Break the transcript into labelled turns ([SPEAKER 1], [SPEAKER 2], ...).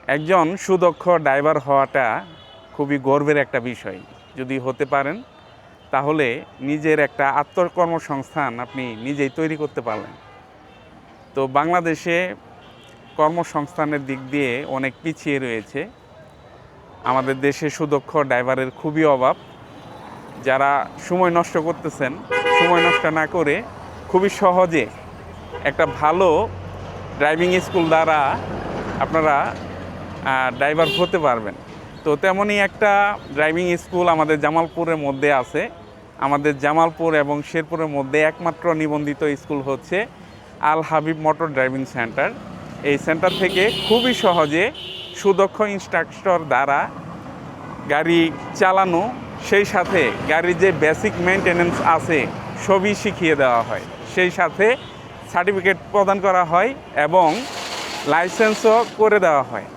[SPEAKER 1] একজন সুদক্ষ ড্রাইভার হওয়াটা খুবই গর্বের একটা বিষয়। যদি হতে পারেন তাহলে নিজের একটা আত্মকর্মসংস্থান আপনি নিজেই তৈরি করতে পারলেন। তো বাংলাদেশে কর্মসংস্থানের দিক দিয়ে অনেক পিছিয়ে রয়েছে। আমাদের দেশে সুদক্ষ ড্রাইভারের খুবই অভাব। যারা সময় নষ্ট করতেছেন, সময় নষ্ট না করে খুবই সহজে একটা ভালো ড্রাইভিং স্কুল দ্বারা আপনারা ড্রাইভার হতে পারবেন। তো তেমনই একটা ড্রাইভিং স্কুল আমাদের জামালপুরের মধ্যে আছে। আমাদের জামালপুর এবং শেরপুরের মধ্যে একমাত্র নিবন্ধিত স্কুল হচ্ছে আল হাবিব মোটর ড্রাইভিং সেন্টার। এই সেন্টার থেকে খুবই সহজে সুদক্ষ ইনস্ট্রাক্টর দ্বারা গাড়ি চালানো, সেই সাথে গাড়ির যে বেসিক মেনটেন্যান্স আছে সবই শিখিয়ে দেওয়া হয়। সেই সাথে সার্টিফিকেট প্রদান করা হয় এবং লাইসেন্সও করে দেওয়া হয়।